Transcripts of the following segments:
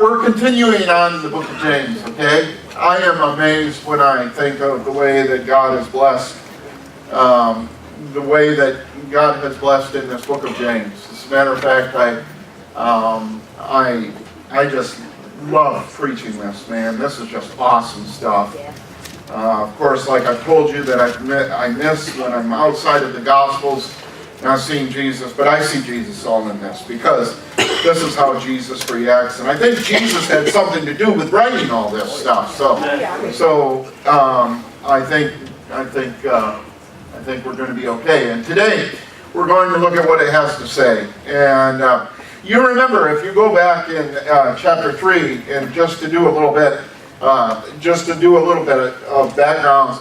we're continuing on the book of James, okay? I am amazed when I think of the way that God has blessed, the way that God has blessed in this book of James. As a matter of fact, I just love preaching this, man. This is just awesome stuff. Of course, like I told you that I miss when I'm outside of the Gospels, not seeing Jesus, but I see Jesus all in this, because this is how Jesus reacts. And I think Jesus had something to do with writing all this stuff. So I think we're going to be okay. And today we're going to look at what it has to say. And you remember, if you go back in chapter 3, and just to do a little bit of backgrounds.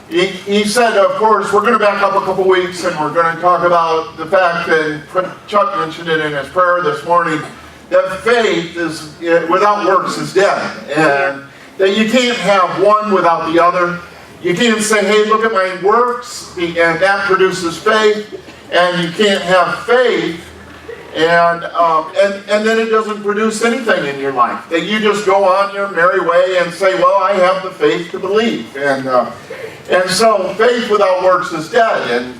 He said, of course, we're going to back up a couple weeks, and we're going to talk about the fact that Chuck mentioned it in his prayer this morning, that faith is without works is dead, and that you can't have one without the other. You can't say, hey, look at my works, and that produces faith, and you can't have faith and then it doesn't produce anything in your life. That you just go on your merry way and say, well, I have the faith to believe. And so faith without works is dead.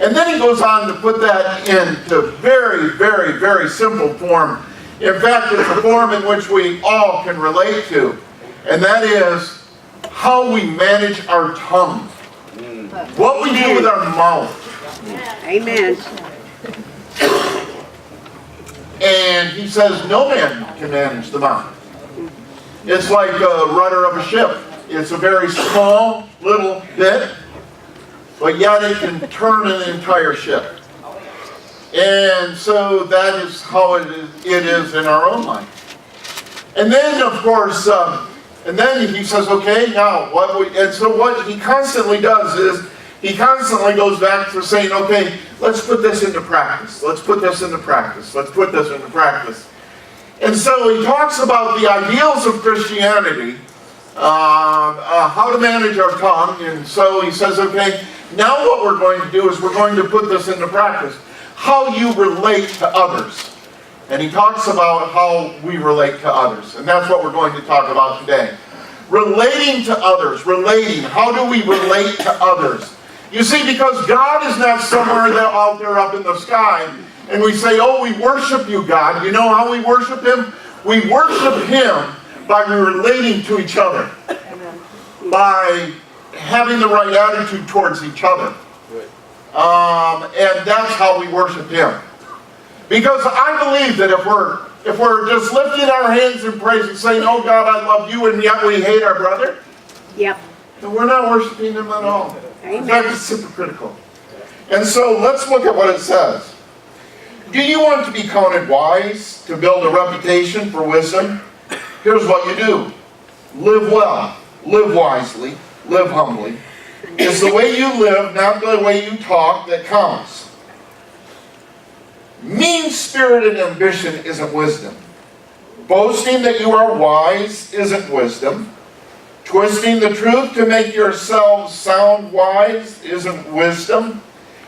And then he goes on to put that into very, very, very simple form. In fact, it's a form in which we all can relate to. And that is how we manage our tongue. What we do with our mouth. Amen. And he says no man can manage the mouth. It's like a rudder of a ship. It's a very small little bit, but yet it can turn an entire ship. And so that is how it is in our own life. And then, of course, and then he says, okay, now so what he constantly does is he constantly goes back to saying, okay, let's put this into practice. Let's put this into practice. Let's put this into practice. And so he talks about the ideals of Christianity, how to manage our tongue. And so he says, okay, now what we're going to do is we're going to put this into practice. How you relate to others. And he talks about how we relate to others. And that's what we're going to talk about today. Relating to others. Relating. How do we relate to others? You see, because God is not somewhere out there up in the sky, and we say, oh, we worship you, God. You know how we worship Him? We worship Him by relating to each other. By having the right attitude towards each other. And that's how we worship Him. Because I believe that if we're just lifting our hands in praise and saying, oh God, I love you, and yet we hate our brother, yep, then we're not worshiping Him at all. Amen. In fact, it's hypocritical. And so let's look at what it says. Do you want to be counted wise, to build a reputation for wisdom? Here's what you do. Live well, live wisely, live humbly. It's the way you live, not the way you talk, that counts. Mean-spirited ambition isn't wisdom. Boasting that you are wise isn't wisdom. Twisting the truth to make yourselves sound wise isn't wisdom.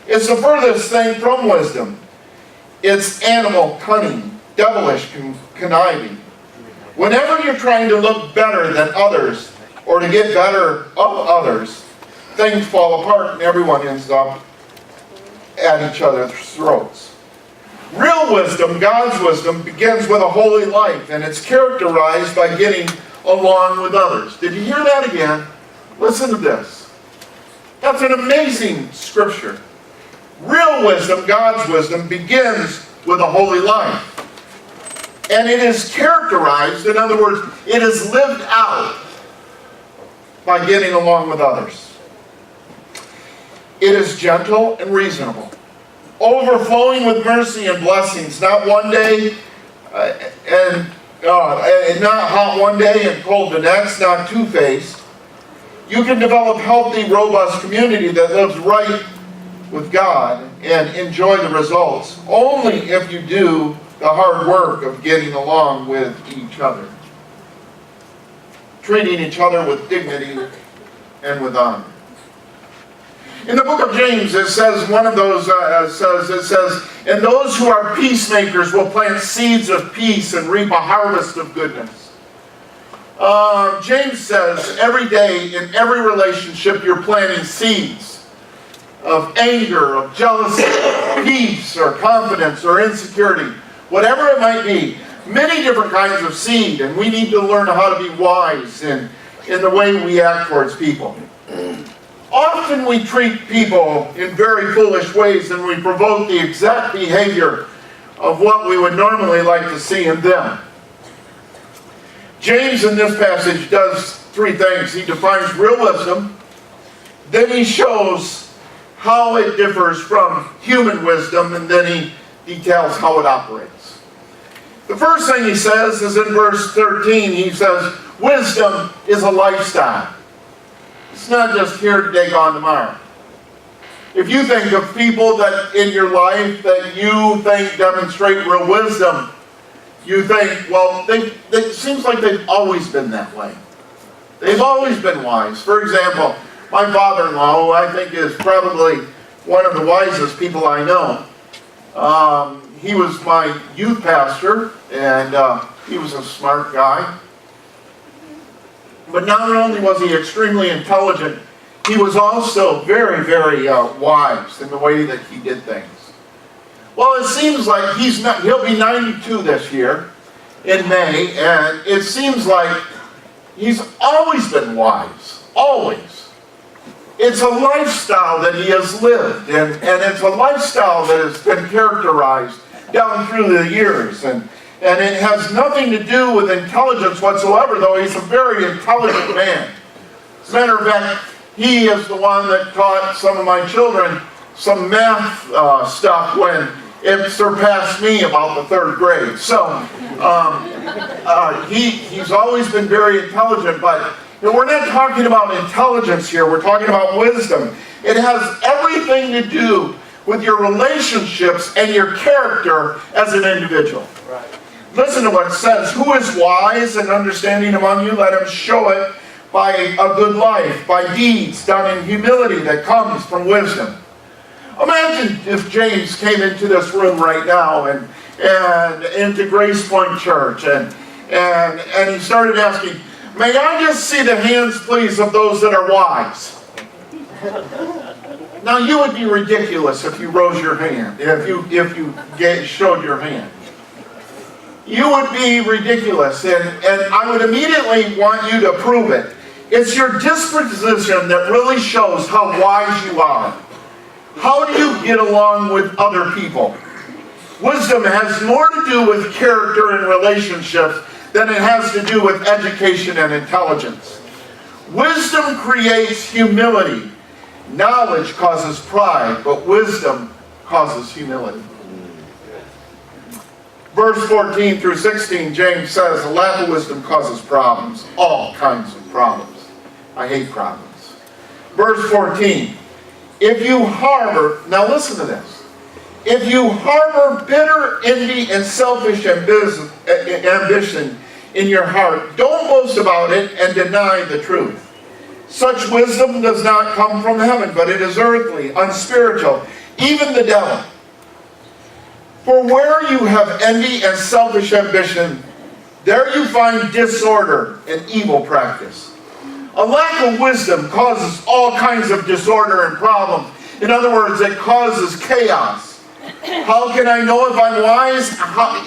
It's the furthest thing from wisdom. It's animal cunning, devilish conniving. Whenever you're trying to look better than others, or to get better of others, things fall apart and everyone ends up at each other's throats. Real wisdom, God's wisdom, begins with a holy life, and it's characterized by getting along with others. Did you hear that again? Listen to this. That's an amazing scripture. Real wisdom, God's wisdom, begins with a holy life. And it is characterized, in other words, it is lived out by getting along with others. It is gentle and reasonable, overflowing with mercy and blessings, not one day and not hot one day and cold the next, not two-faced. You can develop healthy, robust community that lives right with God and enjoy the results only if you do the hard work of getting along with each other. Treating each other with dignity and with honor. In the book of James, it says, one of those says, and those who are peacemakers will plant seeds of peace and reap a harvest of goodness. James says, every day in every relationship you're planting seeds of anger, of jealousy, peace, or confidence, or insecurity, whatever it might be. Many different kinds of seed, and we need to learn how to be wise in the way we act towards people. Often we treat people in very foolish ways, and we provoke the exact behavior of what we would normally like to see in them. James in this passage does three things. He defines real wisdom, then he shows how it differs from human wisdom, and then he details how it operates. The first thing he says is in verse 13. He says, wisdom is a lifestyle. It's not just here today, gone tomorrow. If you think of people that in your life that you think demonstrate real wisdom, you think, well, it seems like they've always been that way. They've always been wise. For example, my father-in-law, who I think is probably one of the wisest people I know, he was my youth pastor, and he was a smart guy. But not only was he extremely intelligent, he was also very, very wise in the way that he did things. Well, it seems like he'll be 92 this year in May, and it seems like he's always been wise. Always. It's a lifestyle that he has lived, and it's a lifestyle that has been characterized down through the years. And it has nothing to do with intelligence whatsoever, though he's a very intelligent man. As a matter of fact, he is the one that taught some of my children some math stuff when it surpassed me about the third grade. So he's always been very intelligent, but we're not talking about intelligence here. We're talking about wisdom. It has everything to do with your relationships and your character as an individual. Right. Listen to what it says. Who is wise and understanding among you? Let him show it by a good life, by deeds done in humility that comes from wisdom. Imagine if James came into this room right now and into GracePointe Church and he started asking, may I just see the hands, please, of those that are wise? Now, you would be ridiculous if you rose your hand, if you showed your hand. You would be ridiculous, and I would immediately want you to prove it. It's your disposition that really shows how wise you are. How do you get along with other people? Wisdom has more to do with character and relationships than it has to do with education and intelligence. Wisdom creates humility. Knowledge causes pride, but wisdom causes humility. Verse 14 through 16, James says, a lack of wisdom causes problems, all kinds of problems. I hate problems. Verse 14, if you harbor, now listen to this, if you harbor bitter envy and selfish ambition in your heart, don't boast about it and deny the truth. Such wisdom does not come from heaven, but it is earthly, unspiritual, even the devil. For where you have envy and selfish ambition, there you find disorder and evil practice. A lack of wisdom causes all kinds of disorder and problems. In other words, it causes chaos. How can I know if I'm wise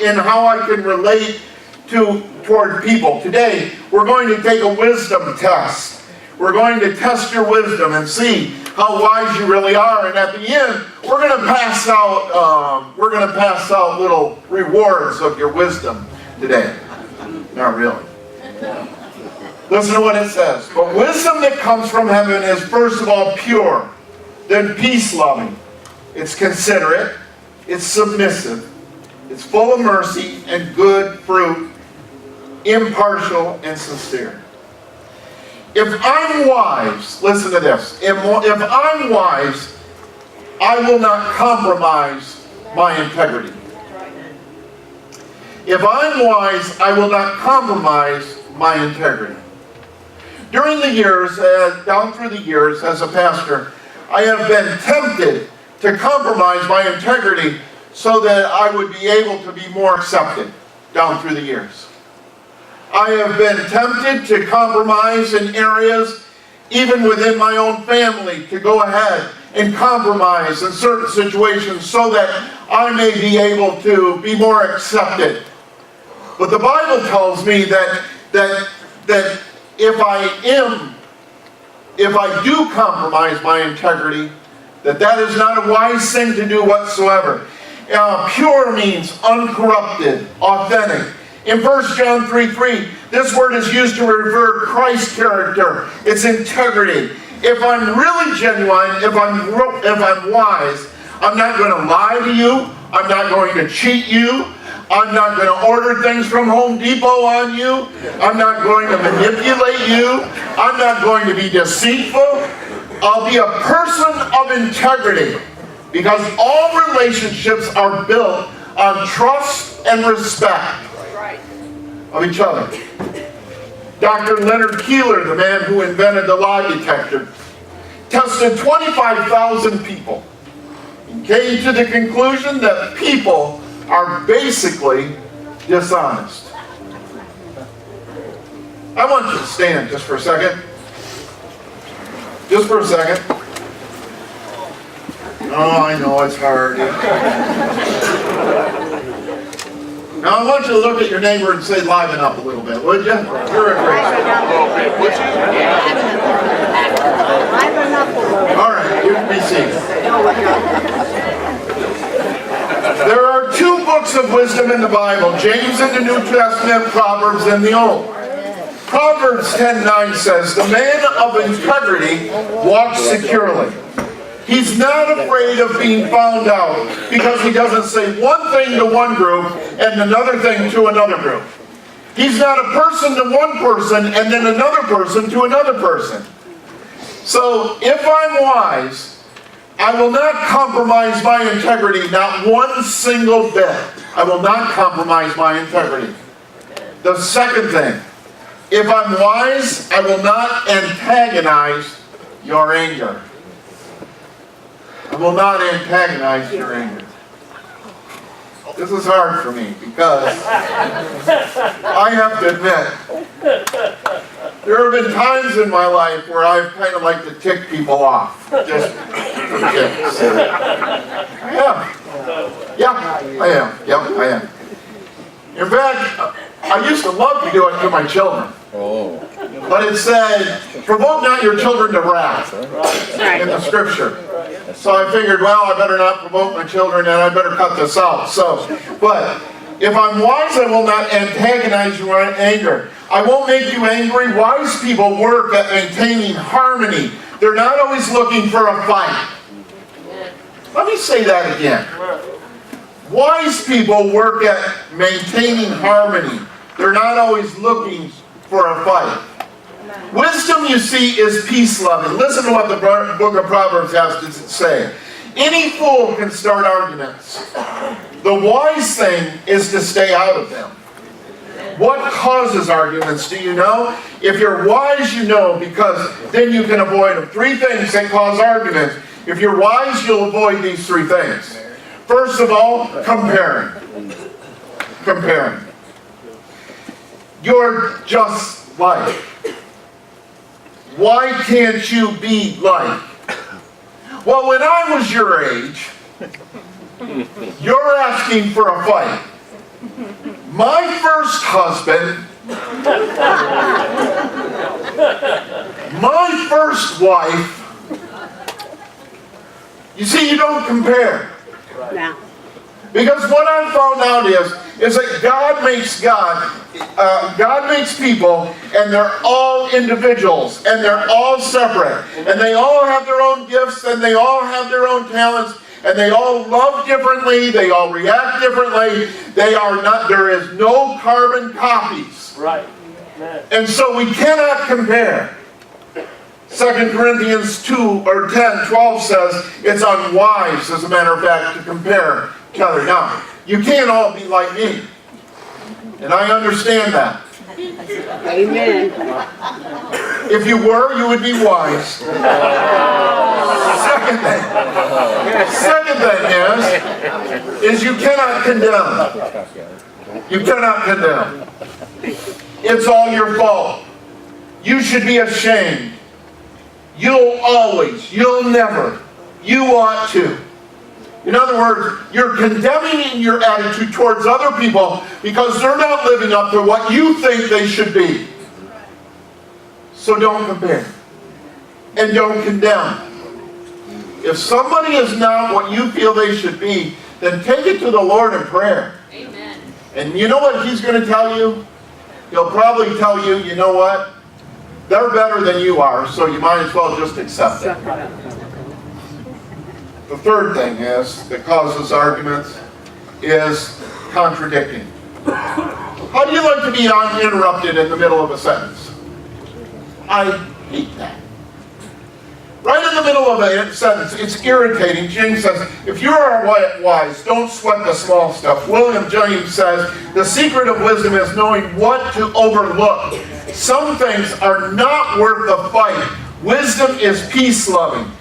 and how I can relate toward people? Today, we're going to take a wisdom test. We're going to test your wisdom and see how wise you really are. And at the end, we're going to pass out little rewards of your wisdom today. Not really. Listen to what it says. But wisdom that comes from heaven is first of all pure, then peace-loving. It's considerate, it's submissive, it's full of mercy and good fruit, impartial and sincere. If I'm wise, listen to this. If I'm wise, I will not compromise my integrity. If I'm wise, I will not compromise my integrity. During the years, down through the years as a pastor, I have been tempted to compromise my integrity so that I would be able to be more accepted down through the years. I have been tempted to compromise in areas, even within my own family, to go ahead and compromise in certain situations so that I may be able to be more accepted. But the Bible tells me that if I do compromise my integrity, that is not a wise thing to do whatsoever. Pure means uncorrupted, authentic. In 1 John 3:3, this word is used to refer to Christ's character, its integrity. If I'm really genuine, if I'm wise, I'm not going to lie to you. I'm not going to cheat you. I'm not going to order things from Home Depot on you. I'm not going to manipulate you. I'm not going to be deceitful. I'll be a person of integrity, because all relationships are built on trust and respect of each other. Dr. Leonard Keeler, the man who invented the lie detector, tested 25,000 people and came to the conclusion that people are basically dishonest. I want you to stand just for a second. Just for a second. Oh, I know it's hard. Now I want you to look at your neighbor and say, liven up a little bit, would you? You're a great guy. Liven up a little. All right, you can be seated. There are two books of wisdom in the Bible, James in the New Testament, Proverbs in the Old. Proverbs 10:9 says, the man of integrity walks securely. He's not afraid of being found out because he doesn't say one thing to one group and another thing to another group. He's not a person to one person and then another person to another person. So if I'm wise, I will not compromise my integrity, not one single bit. I will not compromise my integrity. The second thing, if I'm wise, I will not antagonize your anger. I will not antagonize your anger. This is hard for me because I have to admit, there have been times in my life where I've kind of like to tick people off. Just ticks. I am. Yeah, I am. Yep, I am. In fact, I used to love to do it to my children. But it said, provoke not your children to wrath in the scripture. So I figured, well, I better not provoke my children and I better cut this out. But if I'm wise, I will not antagonize your anger. I won't make you angry. Wise people work at maintaining harmony. They're not always looking for a fight. Let me say that again. Wise people work at maintaining harmony. They're not always looking for a fight. Wisdom, you see, is peace-loving. Listen to what the book of Proverbs has to say. Any fool can start arguments. The wise thing is to stay out of them. What causes arguments, do you know? If you're wise, you know, because then you can avoid them. Three things that cause arguments. If you're wise, you'll avoid these three things. First of all, comparing. Comparing. You're just like. Why can't you be like? Well, when I was your age, you're asking for a fight. My first husband, my first wife, you see, you don't compare. No. Because what I found out is that God makes people, and they're all individuals, and they're all separate, and they all have their own gifts, and they all have their own talents, and they all love differently, they all react differently. There is no carbon copies. Right. And so we cannot compare. 2 Corinthians 10:12 says it's unwise, as a matter of fact, to compare each other. Now, you can't all be like me. And I understand that. Amen. If you were, you would be wise. Second thing is you cannot condemn. You cannot condemn. It's all your fault. You should be ashamed. You'll never, you ought to. In other words, you're condemning in your attitude towards other people because they're not living up to what you think they should be. So don't compare. And don't condemn. If somebody is not what you feel they should be, then take it to the Lord in prayer. Amen. And you know what He's going to tell you? He'll probably tell you, you know what? They're better than you are, so you might as well just accept it. The third thing that causes arguments is contradicting. How do you like to be uninterrupted in the middle of a sentence? I hate that. Right in the middle of a sentence, it's irritating. James says, if you are wise, don't sweat the small stuff. William James says, the secret of wisdom is knowing what to overlook. Some things are not worth the fight. Wisdom is peace-loving.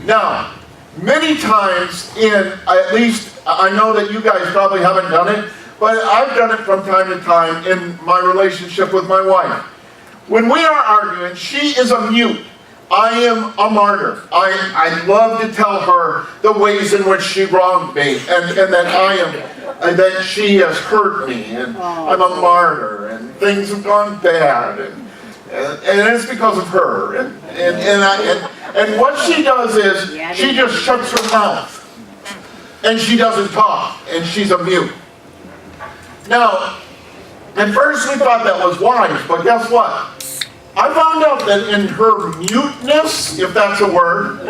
Now, many times at least, I know that you guys probably haven't done it, but I've done it from time to time in my relationship with my wife. When we are arguing, she is a mute. I am a martyr. I love to tell her the ways in which she wronged me, and that she has hurt me, and I'm a martyr, and things have gone bad, and it's because of her. And what she does is she just shuts her mouth, and she doesn't talk, and she's a mute. Now, at first we thought that was wise, but guess what? I found out that in her muteness, if that's a word,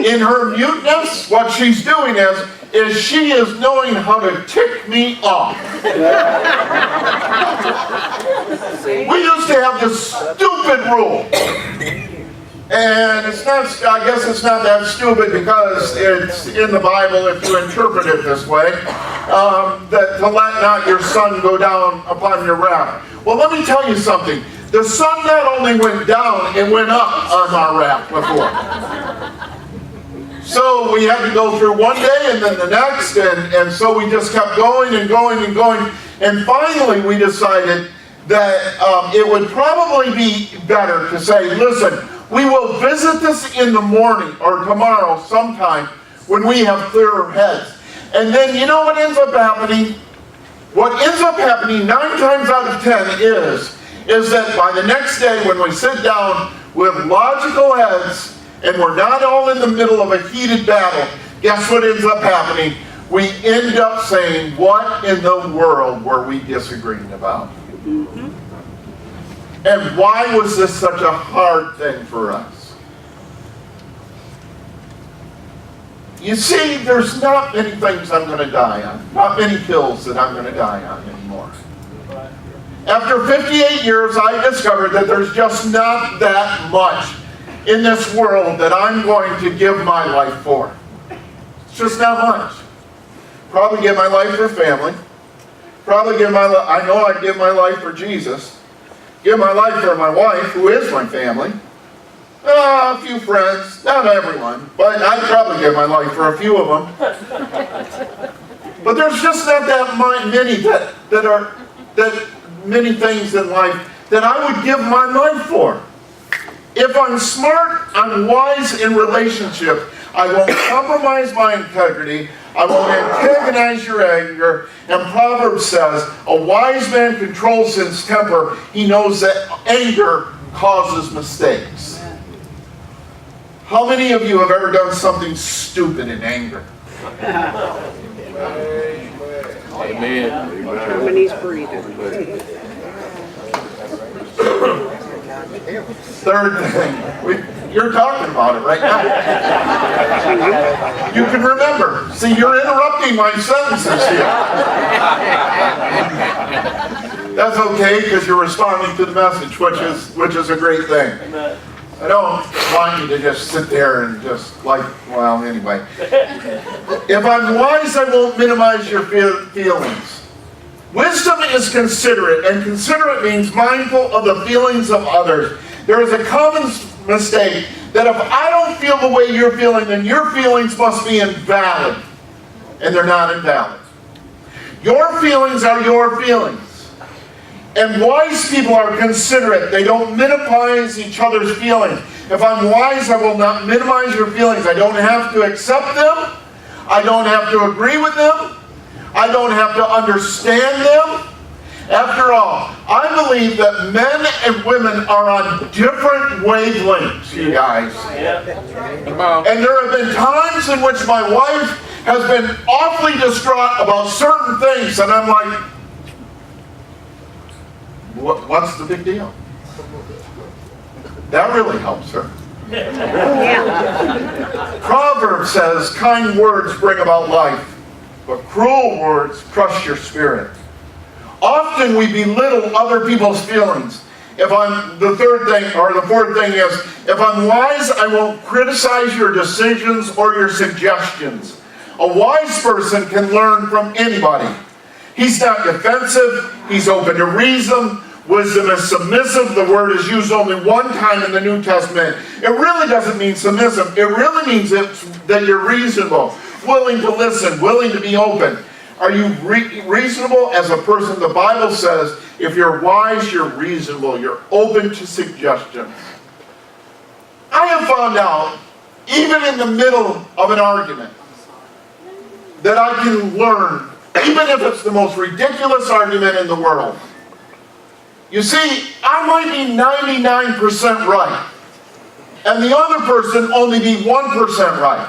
in her muteness, what she's doing is she is knowing how to tick me off. We used to have this stupid rule. And it's not, I guess it's not that stupid because it's in the Bible if you interpret it this way, that to let not your sun go down upon your wrath. Well, let me tell you something. The sun not only went down, it went up on our wrath before. So we had to go through one day and then the next, and so we just kept going and going and going. And finally we decided that it would probably be better to say, listen, we will visit this in the morning or tomorrow sometime when we have clearer heads. And then you know what ends up happening? What ends up happening 9 times out of 10 is that by the next day when we sit down with logical heads and we're not all in the middle of a heated battle, guess what ends up happening? We end up saying, what in the world were we disagreeing about? Mm-hmm. And why was this such a hard thing for us? You see, there's not many things I'm going to die on. Not many hills that I'm going to die on anymore. After 58 years, I discovered that there's just not that much in this world that I'm going to give my life for. It's just not much. Probably give my life for family. Probably give my life, I know I'd give my life for Jesus. Give my life for my wife, who is my family. A few friends, not everyone, but I'd probably give my life for a few of them. But there's just not that many that many things in life that I would give my life for. If I'm smart, I'm wise in relationship, I won't compromise my integrity, I won't antagonize your anger, and Proverbs says, a wise man controls his temper. He knows that anger causes mistakes. How many of you have ever done something stupid in anger? Amen. How many's breathing? Third thing, you're talking about it right now. You can remember. See, you're interrupting my sentences here. That's okay because you're responding to the message, which is a great thing. I don't want you to just sit there and just well, anyway. If I'm wise, I won't minimize your feelings. Wisdom is considerate, and considerate means mindful of the feelings of others. There is a common mistake that if I don't feel the way you're feeling, then your feelings must be invalid. And they're not invalid. Your feelings are your feelings. And wise people are considerate. They don't minimize each other's feelings. If I'm wise, I will not minimize your feelings. I don't have to accept them. I don't have to agree with them. I don't have to understand them. After all, I believe that men and women are on different wavelengths, you guys. And there have been times in which my wife has been awfully distraught about certain things, and I'm like, what's the big deal? That really helps her. Proverbs says, kind words bring about life, but cruel words crush your spirit. Often we belittle other people's feelings. The fourth thing is, if I'm wise, I won't criticize your decisions or your suggestions. A wise person can learn from anybody. He's not defensive. He's open to reason. Wisdom is submissive. The word is used only one time in the New Testament. It really doesn't mean submissive. It really means that you're reasonable, willing to listen, willing to be open. Are you reasonable as a person? The Bible says, if you're wise, you're reasonable. You're open to suggestions. I have found out, even in the middle of an argument, that I can learn, even if it's the most ridiculous argument in the world. You see, I might be 99% right, and the other person only be 1% right.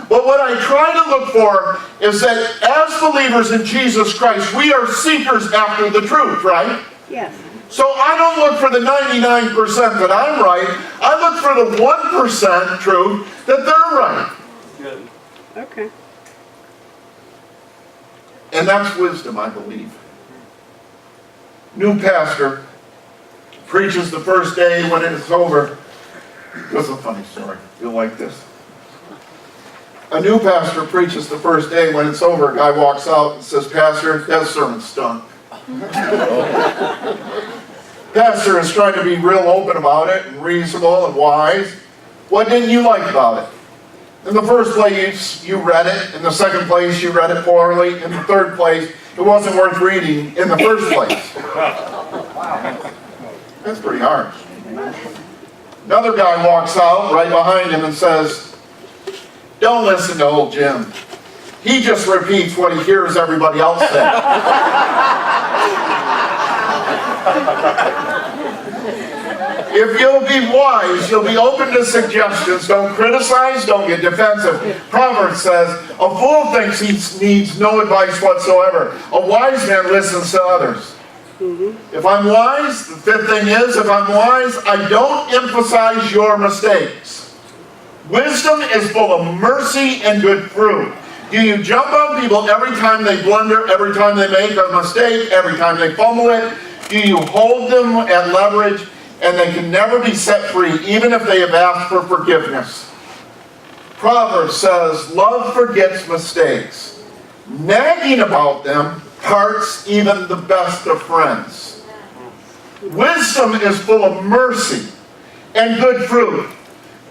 But what I try to look for is that as believers in Jesus Christ, we are seekers after the truth, right? Yes. So I don't look for the 99% that I'm right. I look for the 1% truth that they're right. Good. Okay. And that's wisdom, I believe. New pastor preaches the first day. When it's over, this is a funny story. You'll like this. A new pastor preaches the first day. When it's over, a guy walks out and says, Pastor, that sermon stunk. Pastor is trying to be real open about it and reasonable and wise. What didn't you like about it? In the first place, you read it. In the second place, you read it poorly. In the third place, it wasn't worth reading in the first place. That's pretty harsh. Another guy walks out right behind him and says, don't listen to old Jim. He just repeats what he hears everybody else say. If you'll be wise, you'll be open to suggestions. Don't criticize, don't get defensive. Proverbs says, a fool thinks he needs no advice whatsoever. A wise man listens to others. If I'm wise, the fifth thing is, if I'm wise, I don't emphasize your mistakes. Wisdom is full of mercy and good fruit. Do you jump on people every time they blunder, every time they make a mistake, every time they fumble it? Do you hold them at leverage and they can never be set free, even if they have asked for forgiveness? Proverbs says, love forgets mistakes. Nagging about them parts even the best of friends. Wisdom is full of mercy and good fruit.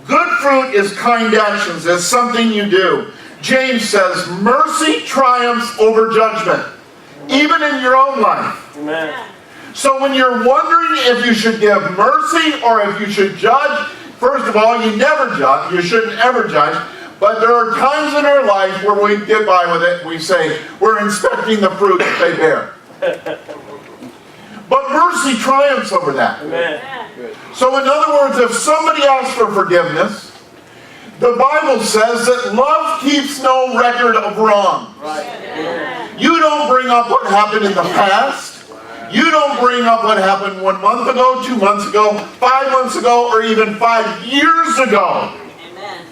Good fruit is kind actions, it's something you do. James says, mercy triumphs over judgment, even in your own life. Amen. So when you're wondering if you should give mercy or if you should judge, first of all, you never judge. You shouldn't ever judge. But there are times in our life where we get by with it. We say, we're inspecting the fruit that they bear. But mercy triumphs over that. Amen. So in other words, if somebody asks for forgiveness, the Bible says that love keeps no record of wrong. Right. You don't bring up what happened in the past. You don't bring up what happened 1 month ago, 2 months ago, 5 months ago, or even 5 years ago. Amen.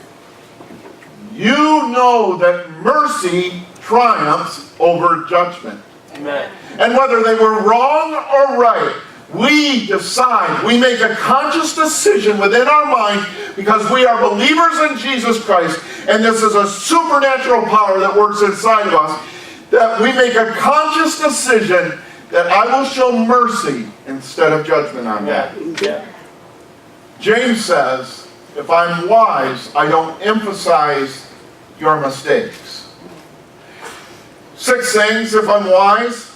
You know that mercy triumphs over judgment. Amen. And whether they were wrong or right, we decide, we make a conscious decision within our mind because we are believers in Jesus Christ, and this is a supernatural power that works inside of us, that we make a conscious decision that I will show mercy instead of judgment on that. Yeah. James says, if I'm wise, I don't emphasize your mistakes. 6 things if I'm wise.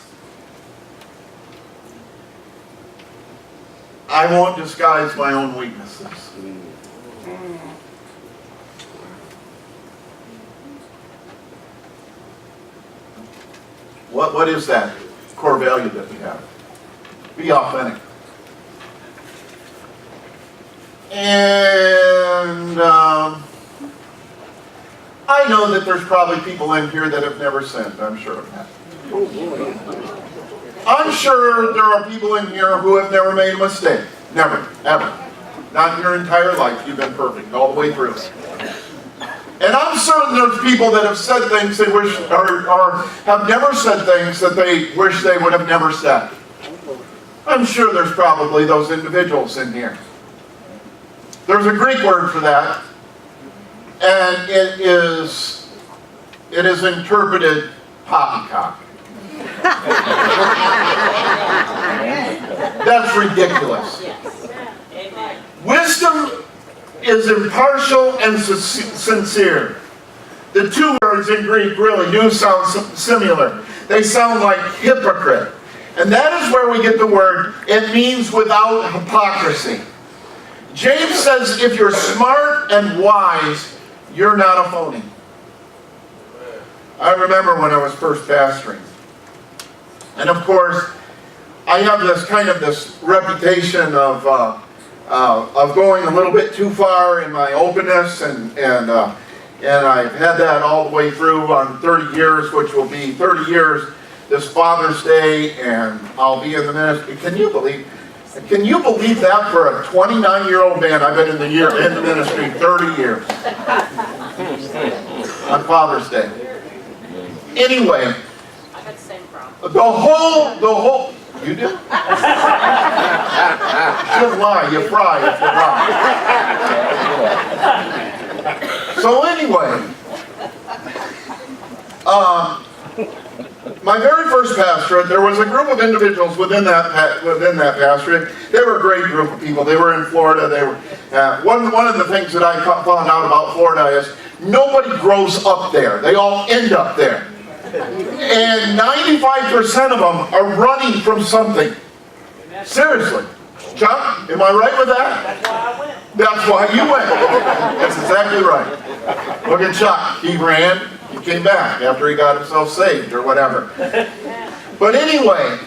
I won't disguise my own weaknesses. What is that core value that we have? Be authentic. And I know that there's probably people in here that have never sinned. I'm sure of that. I'm sure there are people in here who have never made a mistake. Never, ever. Not in your entire life. You've been perfect all the way through. And I'm certain there's people that have said things they wish, or have never said things that they wish they would have never said. I'm sure there's probably those individuals in here. There's a Greek word for that, and it is interpreted poppycock. That's ridiculous. Wisdom is impartial and sincere. The 2 words in Greek really do sound similar. They sound like hypocrite. And that is where we get the word, it means without hypocrisy. James says if you're smart and wise, you're not a phony. I remember when I was first pastoring. And of course, I have this reputation of going a little bit too far in my openness, and I've had that all the way through on 30 years, which will be 30 years this Father's Day, and I'll be in the ministry. Can you believe that for a 29-year-old man? I've been in the ministry 30 years on Father's Day. Anyway, I had the same problem. the whole, you do? Shouldn't lie, you fry if you lie. So anyway, my very first pastorate, there was a group of individuals within that pastorate. They were a great group of people. They were in Florida. They were one of the things that I found out about Florida is nobody grows up there. They all end up there. And 95% of them are running from something. Seriously. Chuck, am I right with that? That's why I went. That's why you went. That's exactly right. Look at Chuck. He ran. He came back after he got himself saved or whatever. But anyway,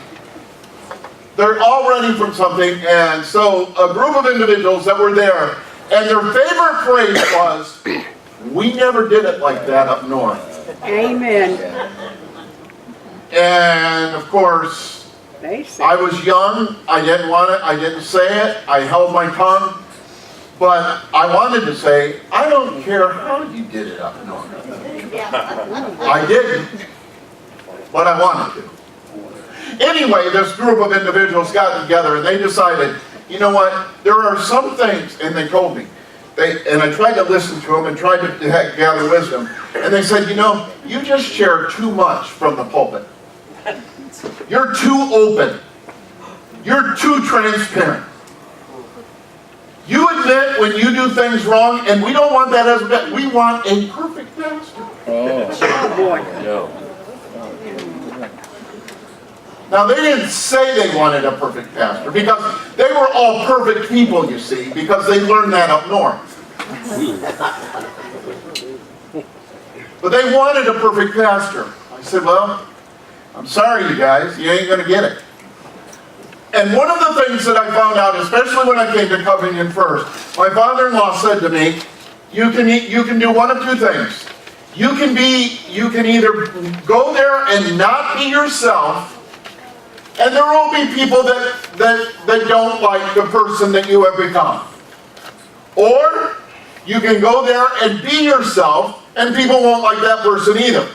they're all running from something. And so a group of individuals that were there, and their favorite phrase was, "We never did it like that up north." Amen. And of course, They say. I was young, I didn't want it, I didn't say it, I held my tongue, but I wanted to say, I don't care how you did it up north. I didn't, but I wanted to. Anyway, this group of individuals got together and they decided, you know what, there are some things, and they told me, and I tried to listen to them and tried to gather wisdom, and they said, you know, you just share too much from the pulpit. You're too open. You're too transparent. You admit when you do things wrong, and we don't want that as a bit. We want a perfect pastor. Oh, boy. No. Now, they didn't say they wanted a perfect pastor, because they were all perfect people, you see, because they learned that up north. But they wanted a perfect pastor. I said, well, I'm sorry, you guys, you ain't going to get it. And one of the things that I found out, especially when I came to Covington first, my father-in-law said to me, you can do one of two things. You can either go there and not be yourself, and there will be people that don't like the person that you have become. Or you can go there and be yourself, and people won't like that person either.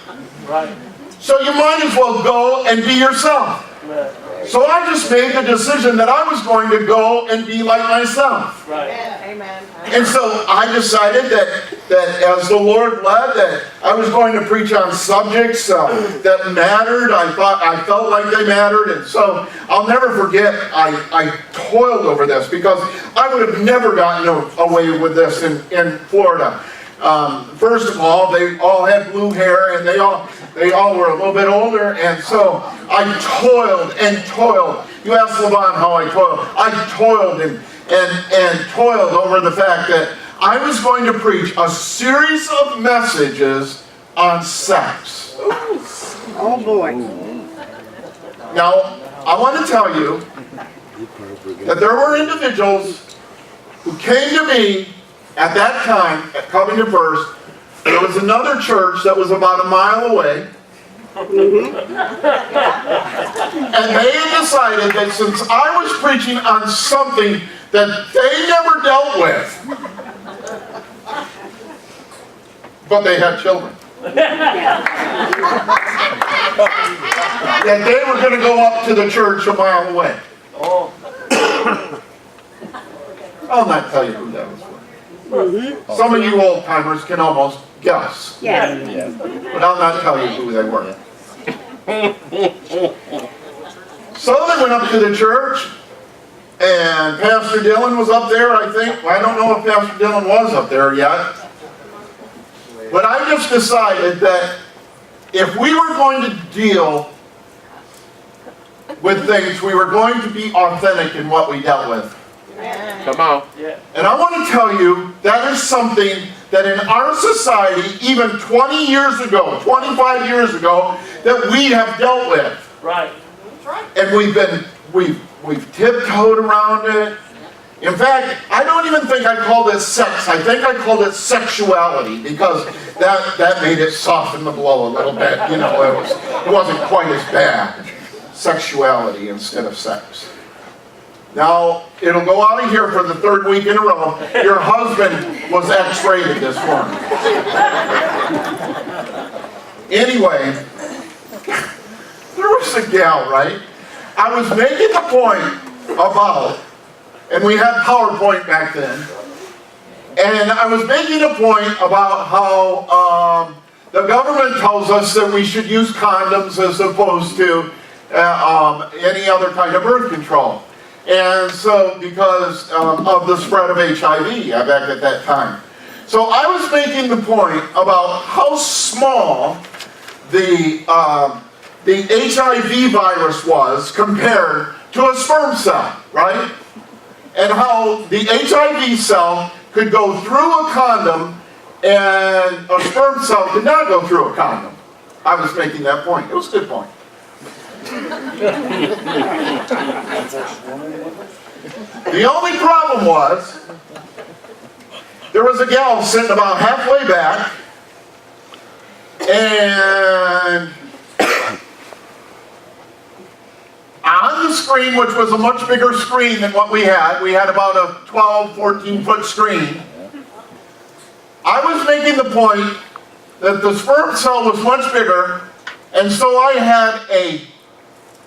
Right. So you might as well go and be yourself. Right. So I just made the decision that I was going to go and be like myself. Right. Amen. And so I decided that that as the Lord led, that I was going to preach on subjects that mattered. I felt like they mattered, and so I'll never forget. I toiled over this because I would have never gotten away with this in Florida. First of all, they all had blue hair, and they all were a little bit older, and so I toiled and toiled. You ask LeVon how I toiled. I toiled and toiled over the fact that I was going to preach a series of messages on sex. Oh, boy. Now, I want to tell you that there were individuals who came to me at that time at Covington First. There was another church that was about a mile away. And they had decided that since I was preaching on something that they never dealt with, but they had children, that they were going to go up to the church a mile away. I'll not tell you who that was for. Some of you old timers can almost guess, Yeah. but I'll not tell you who they were. So they went up to the church, and Pastor Dillon was up there, I think. I don't know if Pastor Dillon was up there yet. But I just decided that if we were going to deal with things, we were going to be authentic in what we dealt with. Come on. And I want to tell you, that is something that in our society, even 20 years ago, 25 years ago, that we have dealt with. Right. And we've tiptoed around it. In fact, I don't even think I called it sex. I think I called it sexuality, because that made it soften the blow a little bit. You know, it wasn't quite as bad. Sexuality instead of sex. Now, it'll go out of here for the third week in a row. Your husband was X-rated this morning. Anyway, there was a gal, right? I was making the point about, and we had PowerPoint back then, and I was making a point about how the government tells us that we should use condoms as opposed to any other kind of birth control. And so, because of the spread of HIV back at that time. So I was making the point about how small the HIV virus was compared to a sperm cell, right? And how the HIV cell could go through a condom and a sperm cell could not go through a condom. I was making that point. It was a good point. The only problem was, there was a gal sitting about halfway back, and on the screen, which was a much bigger screen than what we had about a 12, 14-foot screen, I was making the point that the sperm cell was much bigger, and so I had a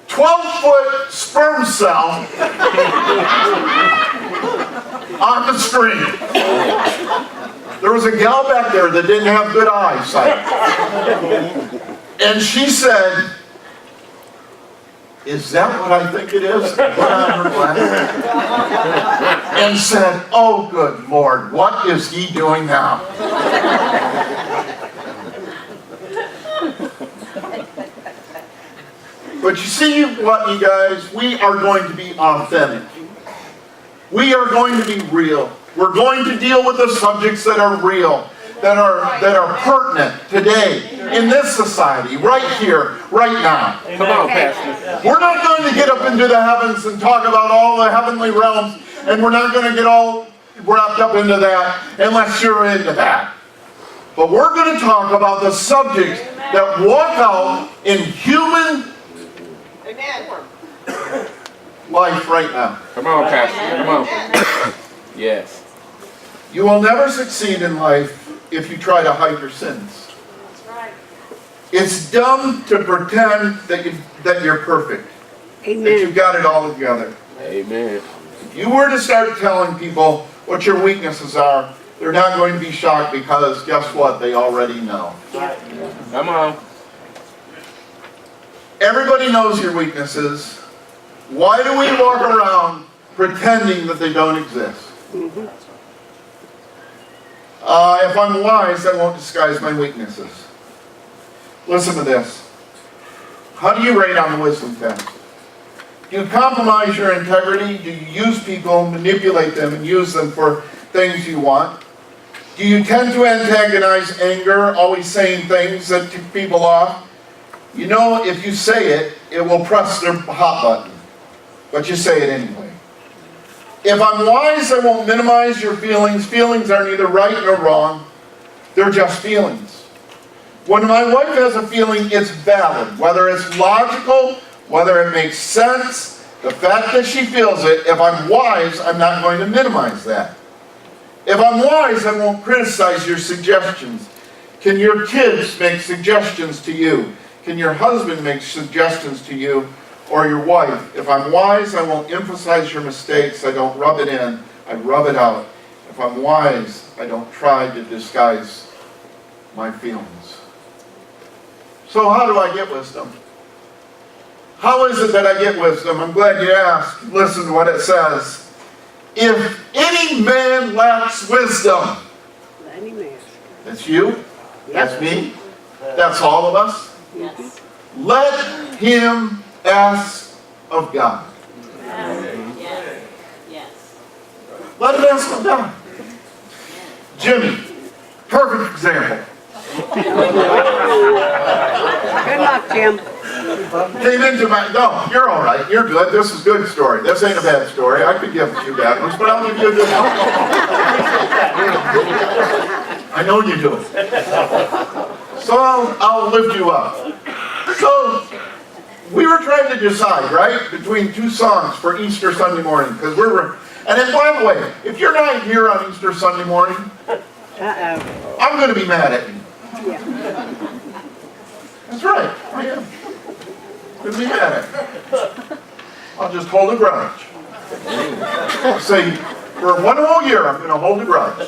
12-foot sperm cell on the screen. There was a gal back there that didn't have good eyesight. And she said, "Is that what I think it is?" Put on her glasses. And said, "Oh, good Lord, what is he doing now?" But you see what, you guys? We are going to be authentic. We are going to be real. We're going to deal with the subjects that are real, that are pertinent today, in this society, right here, right now. Come on, Pastor. We're not going to get up into the heavens and talk about all the heavenly realms, and we're not going to get all wrapped up into that unless you're into that. But we're going to talk about the subjects that walk out in human life right now. Come on, Pastor. Come on. Yes. You will never succeed in life if you try to hide your sins. That's right. It's dumb to pretend that you're perfect, that Amen. you've got it all together. Amen. If you were to start telling people what your weaknesses are, They're not going to be shocked because guess what? They already know. Come on. Everybody knows your weaknesses. Why do we walk around pretending that they don't exist? If I'm wise, I won't disguise my weaknesses. Listen to this. How do you rate on the wisdom test? Do you compromise your integrity? Do you use people, manipulate them, and use them for things you want? Do you tend to antagonize anger, always saying things that tick people off? You know, if you say it, it will press their hot button. But you say it anyway. If I'm wise, I won't minimize your feelings. Feelings are neither right nor wrong. They're just feelings. When my wife has a feeling, it's valid. Whether it's logical, whether it makes sense, the fact that she feels it, if I'm wise, I'm not going to minimize that. If I'm wise, I won't criticize your suggestions. Can your kids make suggestions to you? Can your husband make suggestions to you or your wife? If I'm wise, I won't emphasize your mistakes. I don't rub it in. I rub it out. If I'm wise, I don't try to disguise my feelings. So how do I get wisdom? How is it that I get wisdom? I'm glad you asked. Listen to what it says. If any man lacks wisdom, Any man. that's you, that's me, that's all of us. Yes. Let him ask of God. Yes. Yes. Let him ask of God. Jimmy, perfect example. Good luck, Jim. Came into my, no, you're all right, you're good, this is a good story. This ain't a bad story, I could give a few bad ones, but I'll give you a good one. I know you do. So I'll lift you up. So, we were trying to decide, right, between two songs for Easter Sunday morning, because and then by the way, if you're not here on Easter Sunday morning, Uh-oh. I'm going to be mad at you. Yeah. That's right, I am. I'm going to be mad at you. I'll just hold a grudge. I'll say, for one whole year, I'm going to hold a grudge.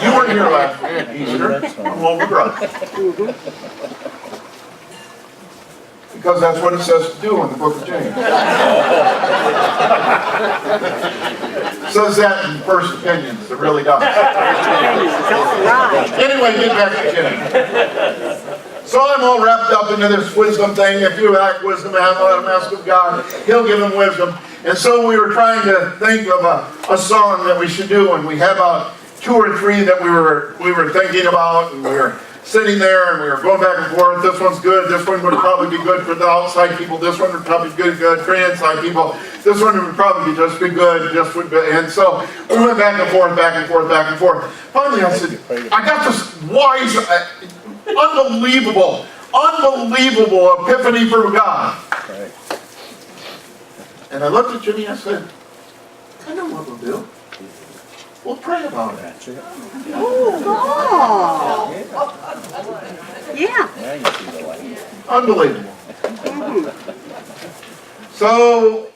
You weren't here last Easter, I'm holding a grudge. Because that's what it says to do in the book of James. It says that in First Opinions, it really does. All right. Anyway, get back to Jimmy. So I'm all wrapped up into this wisdom thing. If you lack wisdom, let him ask of God. He'll give him wisdom. And so we were trying to think of a song that we should do, and we had about 2 or 3 that we were thinking about, and we were sitting there and we were going back and forth. This one's good. This one would probably be good for the outside people. This one would probably be good for the inside people. This one would probably just be good. And so we went back and forth, back and forth, back and forth. Finally, I said, I got this wise, unbelievable epiphany from God. And I looked at Jimmy and I said, I know what we'll do. We'll pray about it. Oh. Yeah. Unbelievable. So,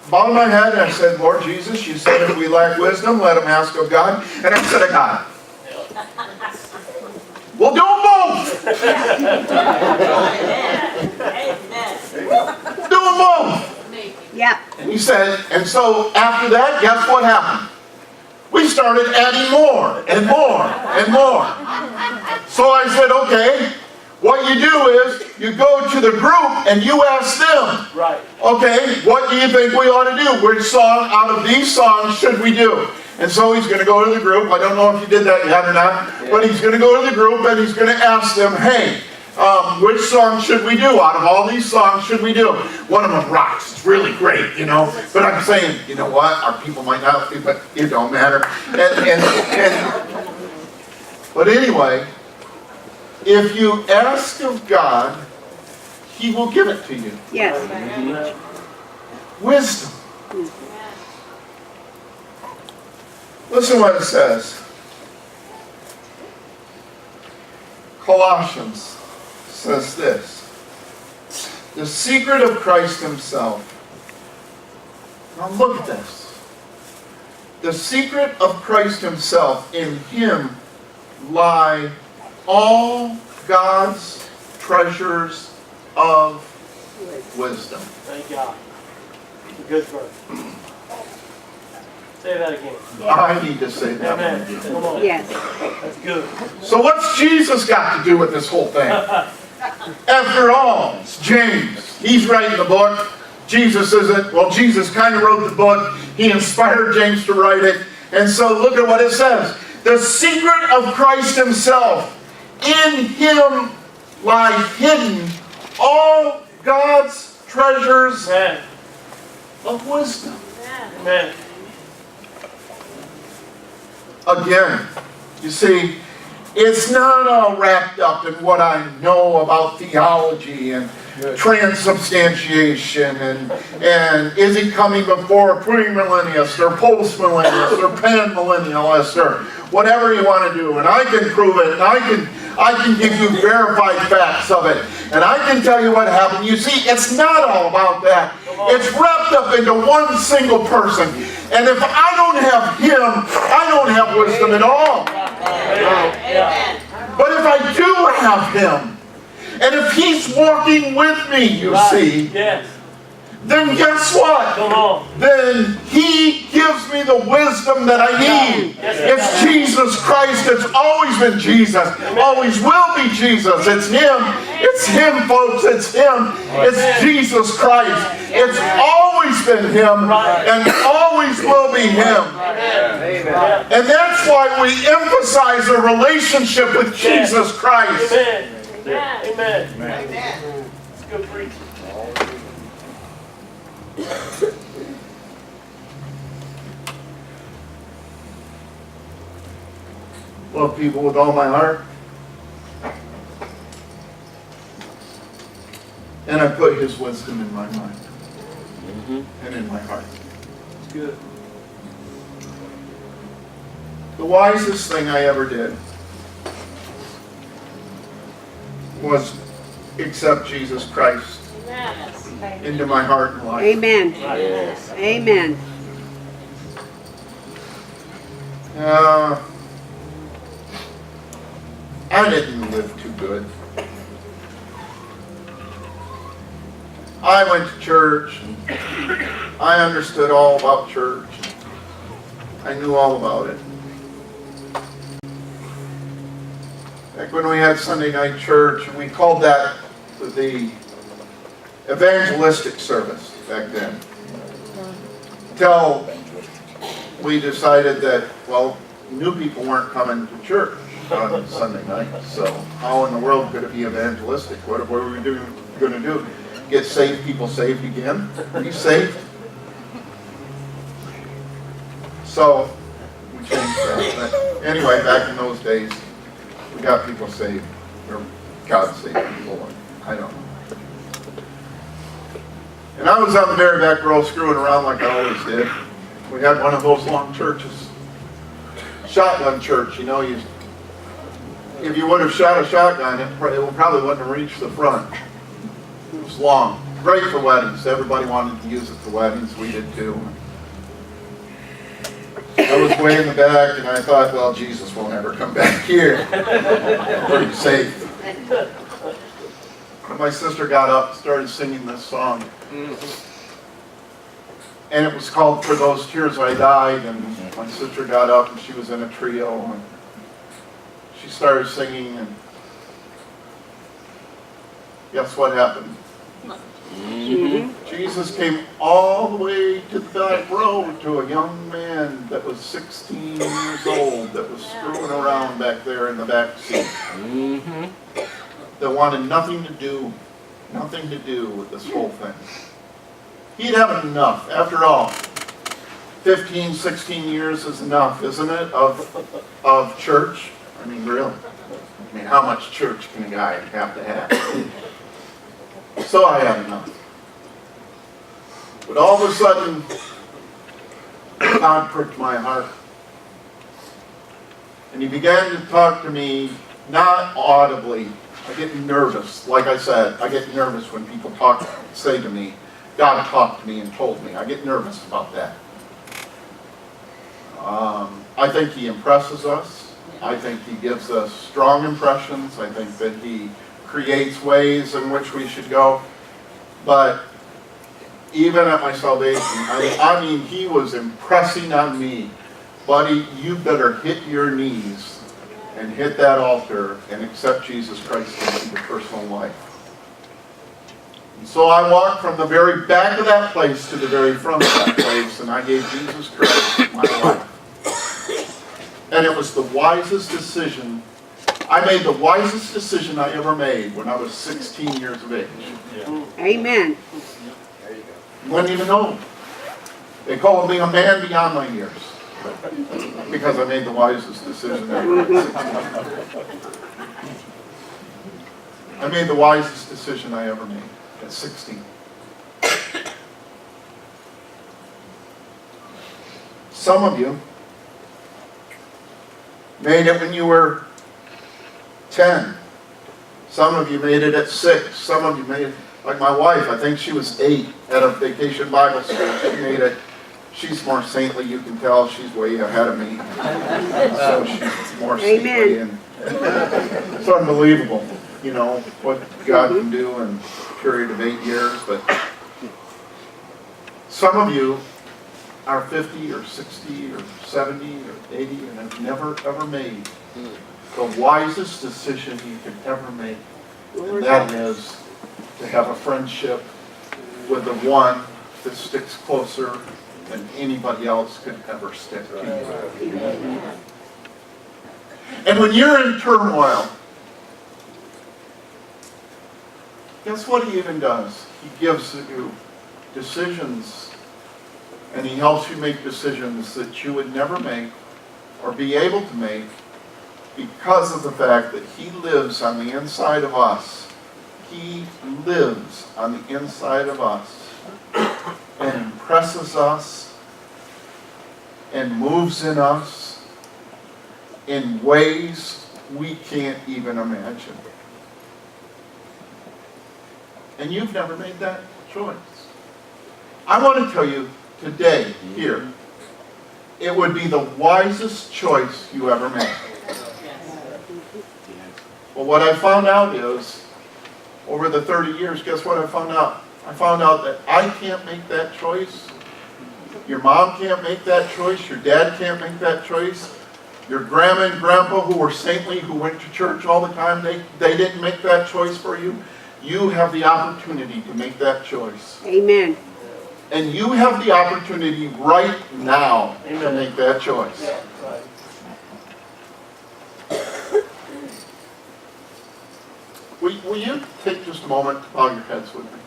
bowed my head and I said, Lord Jesus, you said if we lack wisdom, let him ask of God. And I said, I got it. We'll do them both. Amen. Do them both. Yeah. And he said, and so after that, guess what happened? We started adding more and more and more. So I said, okay, what you do is you go to the group and you ask them, Right. okay, what do you think we ought to do? Which song out of these songs should we do? And so he's going to go to the group. I don't know if you did that yet or not, but he's going to go to the group and he's going to ask them, hey, which song should we do? Out of all these songs, should we do? One of them rocks. It's really great, you know. But I'm saying, you know what? Our people might not, but it don't matter. But anyway, if you ask of God, he will give it to you. Yes. Wisdom. Listen what it says. Colossians says this. The secret of Christ himself. Now look at this. The secret of Christ himself, in him lie all God's treasures of wisdom. Thank God. Good verse. Say that again. I need to say that one Amen. again. Come on. Yes. That's good. So what's Jesus got to do with this whole thing? After all, it's James. He's writing the book. Jesus isn't. Well, Jesus kind of wrote the book. He inspired James to write it. And so look at what it says. The secret of Christ himself. In him lie hidden all God's treasures Amen. of wisdom. Amen. Again, you see, it's not all wrapped up in what I know about theology and transubstantiation and is he coming before premillennialist or postmillennialist or panmillennialist or whatever you want to do. And I can prove it, and I can give you verified facts of it. And I can tell you what happened. You see, it's not all about that. It's wrapped up into one single person. And if I don't have him, I don't have wisdom at all. Amen. But if I do have him, and if he's walking with me, you see, Yes. then guess what? Come on. Then he gives me the wisdom that I need. It's Jesus Christ. It's always been Jesus. Always will be Jesus. It's him. It's him, folks. It's him. It's Jesus Christ. It's always been him and always will be him. And that's why we emphasize a relationship with Jesus Christ. Amen. Amen. Amen. It's good preaching. Love people with all my heart. And I put his wisdom in my mind and in my heart. It's good. The wisest thing I ever did was accept Jesus Christ into my heart and life. Amen. Yes. Amen. I didn't live too good. I went to church. And I understood all about church. I knew all about it. Back when we had Sunday night church, we called that the evangelistic service back then. Until we decided that, well, new people weren't coming to church on Sunday night, so how in the world could it be evangelistic? What were we going to do? Get saved people saved again? Are you saved? So we changed that. But anyway, back in those days, we got people saved, or God saved people. I don't know. And I was on the very back row screwing around like I always did. We had one of those long churches. Shotgun church, you know, if you would have shot a shotgun, it probably wouldn't have reached the front. It was long. Great for weddings. Everybody wanted to use it for weddings. We did too. I was way in the back, and I thought, well, Jesus won't ever come back here. Pretty safe. And my sister got up and started singing this song. And it was called For Those Tears I Died. And my sister got up, and she was in a trio. And she started singing, and guess what happened? Jesus came all the way to the back row to a young man that was 16 years old that was screwing around back there in the back seat. That wanted nothing to do with this whole thing. He'd have enough. After all, 15, 16 years is enough, isn't it, of church? I mean, really. I mean, how much church can a guy have to have? So I had enough. But all of a sudden, God pricked my heart. And he began to talk to me, not audibly. I get nervous. Like I said, I get nervous when people say to me, God talked to me and told me. I get nervous about that. I think he impresses us. I think he gives us strong impressions. I think that he creates ways in which we should go. But even at my salvation, I mean, he was impressing on me, buddy, you better hit your knees and hit that altar and accept Jesus Christ into your personal life. And so I walked from the very back of that place to the very front of that place, and I gave Jesus Christ my life. And it was the wisest decision. I made the wisest decision I ever made when I was 16 years of age. Amen. You wouldn't even know. They called me a man beyond my years because I made the wisest decision ever at 16. I made the wisest decision I ever made at 16. Some of you made it when you were 10. Some of you made it at 6. Some of you made it, like my wife, I think she was 8 at a vacation Bible school. She made it. She's more saintly, you can tell. She's way ahead of me. So she's more saintly. And it's unbelievable, you know, what God can do in a period of 8 years. But some of you are 50 or 60 or 70 or 80 and have never ever made the wisest decision you could ever make. And that is to have a friendship with the one that sticks closer than anybody else could ever stick to you. And when you're in turmoil, guess what he even does? He gives you decisions, and he helps you make decisions that you would never make or be able to make because of the fact that he lives on the inside of us. He lives on the inside of us and impresses us and moves in us in ways we can't even imagine. And you've never made that choice. I want to tell you today, here, it would be the wisest choice you ever made. Well, what I found out is, over the 30 years, guess what I found out? I found out that I can't make that choice. Your mom can't make that choice. Your dad can't make that choice. Your grandma and grandpa, who were saintly, who went to church all the time, they didn't make that choice for you. You have the opportunity to make that choice. Amen. And you have the opportunity right now to make that choice. Will you take just a moment to bow your heads with me?